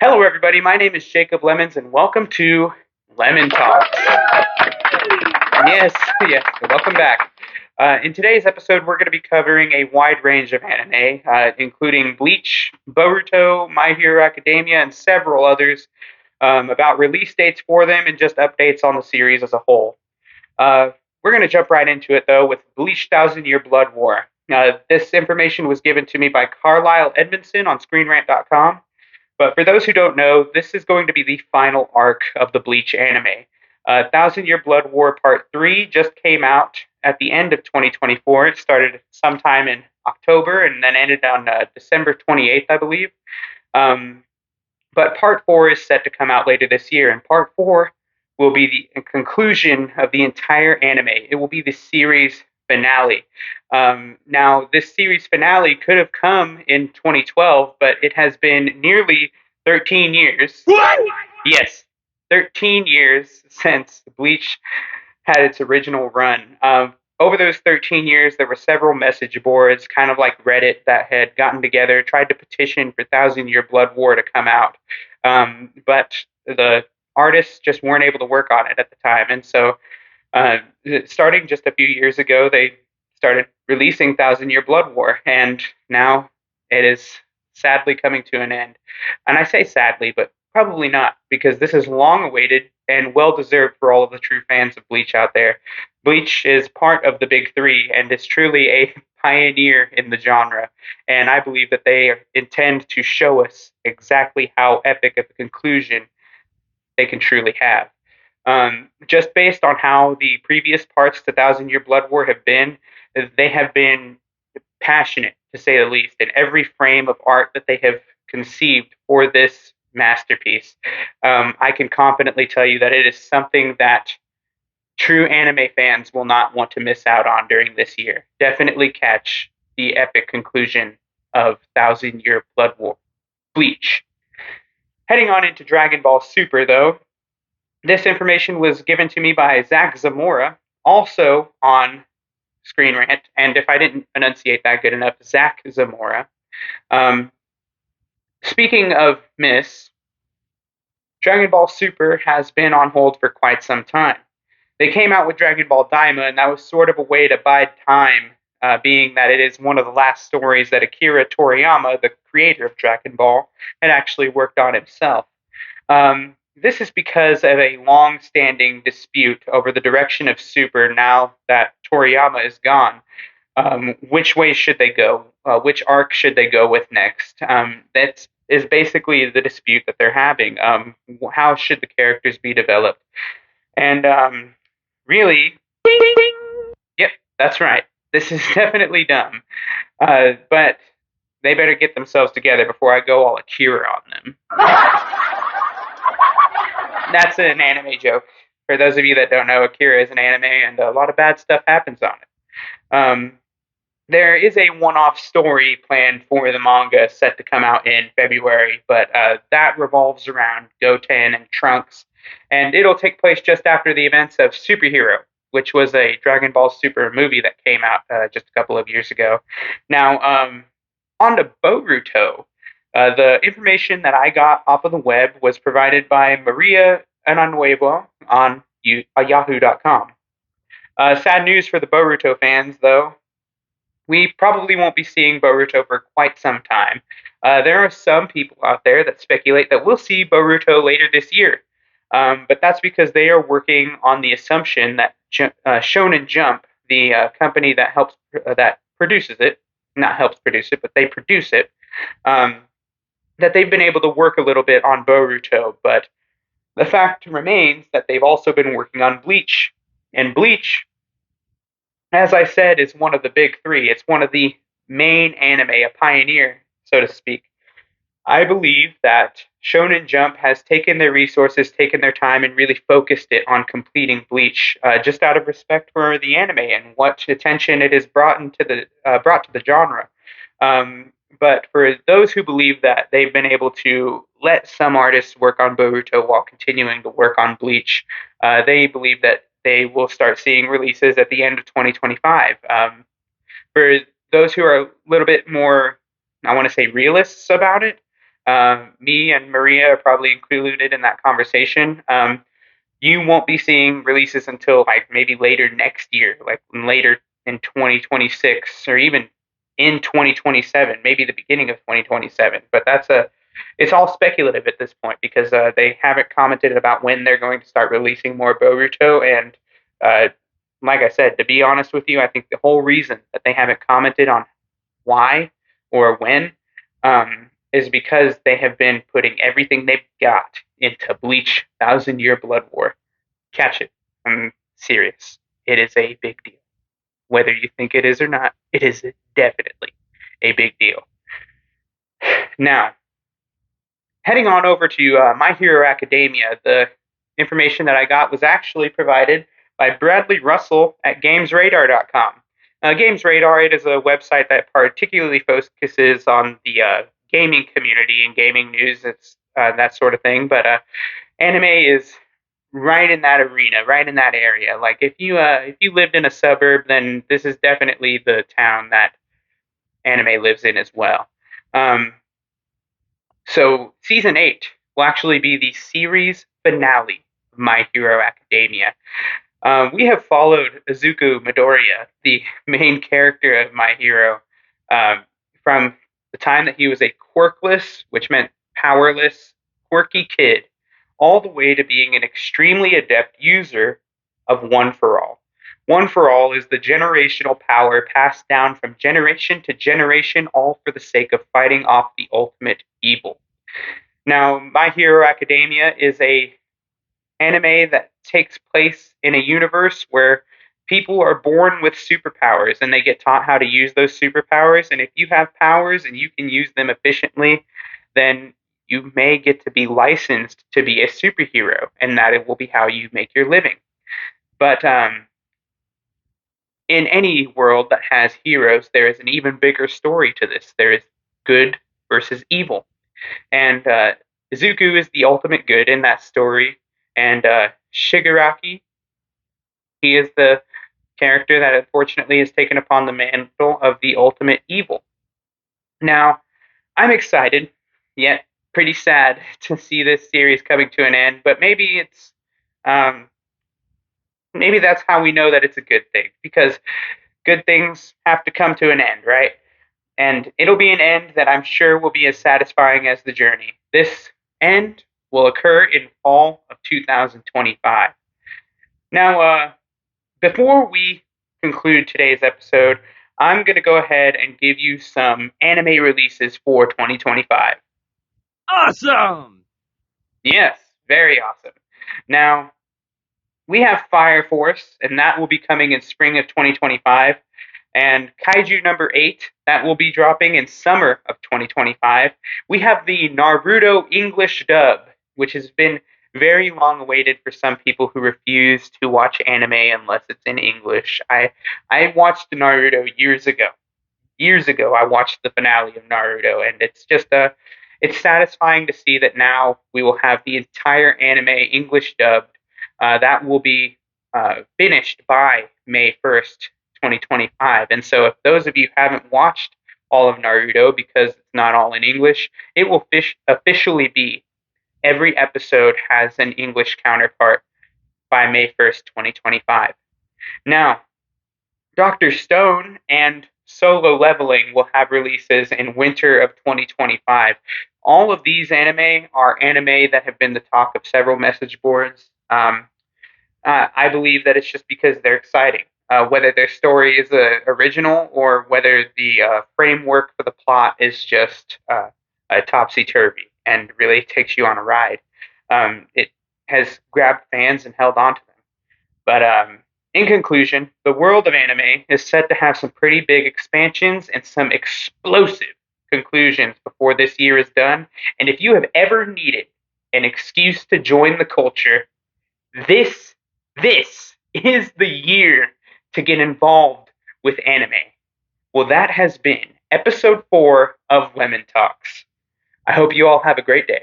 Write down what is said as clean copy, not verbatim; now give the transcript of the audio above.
Hello, everybody. My name is Jacob Lemons, and welcome to LemonTalks. Yes, yes. Welcome back. In today's episode, we're going to be covering a wide range of anime, including Bleach, Boruto, My Hero Academia, and several others, about release dates for them and just updates on the series as a whole. We're going to jump right into it, though, with Bleach Thousand Year Blood War. This information was given to me by Carlisle Edmondson on ScreenRant.com. But for those who don't know, this is going to be the final arc of the Bleach anime. Thousand Year Blood War Part 3 just came out at the end of 2024. It started sometime in October and then ended on December 28th, I believe. But Part 4 is set to come out later this year, and Part 4 will be the conclusion of the entire anime. It will be the series finale. Now, this series finale could have come in 2012, but it has been nearly 13 years. What? Yes, 13 years since Bleach had its original run. Over those 13 years, there were several message boards, kind of like Reddit, that had gotten together, tried to petition for Thousand Year Blood War to come out. But the artists just weren't able to work on it at the time. And so, starting just a few years ago, they started releasing Thousand Year Blood War. And now it is sadly coming to an end. And I say sadly, but probably not, because this is long awaited and well deserved for all of the true fans of Bleach out there. Bleach is part of the big three and is truly a pioneer in the genre. And I believe that they intend to show us exactly how epic of a conclusion they can truly have. Just based on how the previous parts to Thousand Year Blood War have been, they have been passionate, to say the least, in every frame of art that they have conceived for this masterpiece. I can confidently tell you that it is something that true anime fans will not want to miss out on during this year. Definitely catch the epic conclusion of Thousand Year Blood War. Bleach. Heading on into Dragon Ball Super, though, this information was given to me by Zach Zamora, also on Screen Rant, and if I didn't enunciate that good enough, Zach Zamora. Speaking of Miss, Dragon Ball Super has been on hold for quite some time. They came out with Dragon Ball Daima, and that was sort of a way to bide time, being that it is one of the last stories that Akira Toriyama, the creator of Dragon Ball, had actually worked on himself. This is because of a long-standing dispute over the direction of Super now that Toriyama is gone. Which way should they go? Which arc should they go with next? That is basically the dispute that they're having. How should the characters be developed? And really, yep, that's right. This is definitely dumb. But they better get themselves together before I go all Akira on them. That's an anime joke. For those of you that don't know, Akira is an anime, and a lot of bad stuff happens on it. There is a one-off story planned for the manga set to come out in February, but that revolves around Goten and Trunks, and it'll take place just after the events of Superhero, which was a Dragon Ball Super movie that came out just a couple of years ago. Now, on to Boruto. The information that I got off of the web was provided by Maria Ananuevo on Yahoo.com. Sad news for the Boruto fans, though. We probably won't be seeing Boruto for quite some time. There are some people out there that speculate that we'll see Boruto later this year. But that's because they are working on the assumption that Shonen Jump, the company that produces it, not helps produce it, but they produce it, that they've been able to work a little bit on Boruto, but the fact remains that they've also been working on Bleach. And Bleach, as I said, is one of the big three. It's one of the main anime, a pioneer, so to speak. I believe that Shonen Jump has taken their resources, taken their time, and really focused it on completing Bleach, just out of respect for the anime and what attention it has brought to the genre. But for those who believe that they've been able to let some artists work on Boruto while continuing to work on Bleach, they believe that they will start seeing releases at the end of 2025. For those who are a little bit more, I want to say, realists about it, Me and Maria are probably included in that conversation. You won't be seeing releases until like maybe later next year, like later in 2026 or even in 2027, maybe the beginning of 2027. But it's all speculative at this point because they haven't commented about when they're going to start releasing more Boruto. And uh, like I said, to be honest with you, I think the whole reason that they haven't commented on why or when is because they have been putting everything they've got into Bleach Thousand Year Blood War. Catch it. I'm serious. It is a big deal. Whether you think it is or not, it is definitely a big deal. Now, heading on over to My Hero Academia, the information that I got was actually provided by Bradley Russell at GamesRadar.com. GamesRadar, it is a website that particularly focuses on the gaming community and gaming news, it's that sort of thing. But anime is right in that arena, right in that area. Like if you lived in a suburb, then this is definitely the town that anime lives in as well. So season 8 will actually be the series finale of My Hero Academia. We have followed Izuku Midoriya, the main character of My Hero, from the time that he was a quirkless, which meant powerless, quirky kid, all the way to being an extremely adept user of One for All. One for All is the generational power passed down from generation to generation, all for the sake of fighting off the ultimate evil. Now, My Hero Academia is a anime that takes place in a universe where people are born with superpowers and they get taught how to use those superpowers. And if you have powers and you can use them efficiently, then you may get to be licensed to be a superhero, and that it will be how you make your living. But in any world that has heroes, there is an even bigger story to this. There is good versus evil. And Izuku is the ultimate good in that story. And Shigaraki, he is the character that unfortunately has taken upon the mantle of the ultimate evil. Now, I'm excited, yet pretty sad to see this series coming to an end, but um, maybe that's how we know that it's a good thing, because good things have to come to an end, right? And it'll be an end that I'm sure will be as satisfying as the journey. This end will occur in fall of 2025. Now, before we conclude today's episode, I'm going to go ahead and give you some anime releases for 2025. Awesome! Yes, very awesome. Now, we have Fire Force, and that will be coming in spring of 2025. And Kaiju number 8, that will be dropping in summer of 2025. We have the Naruto English dub, which has been very long awaited for some people who refuse to watch anime unless it's in English. I watched Naruto years ago. Years ago, I watched the finale of Naruto, and it's satisfying to see that now we will have the entire anime English dubbed. That will be finished by May 1st, 2025. And so, if those of you haven't watched all of Naruto because it's not all in English, it will officially be every episode has an English counterpart by May 1st, 2025. Now, Dr. Stone and Solo Leveling will have releases in winter of 2025. All of these anime are anime that have been the talk of several message boards. I believe that it's just because they're exciting. Whether their story is original or whether the framework for the plot is just topsy-turvy and really takes you on a ride. It has grabbed fans and held on to them. But in conclusion, the world of anime is set to have some pretty big expansions and some explosive conclusions before this year is done. And if you have ever needed an excuse to join the culture, this is the year to get involved with anime. Well, that has been episode 4 of LemonTalks. I hope you all have a great day.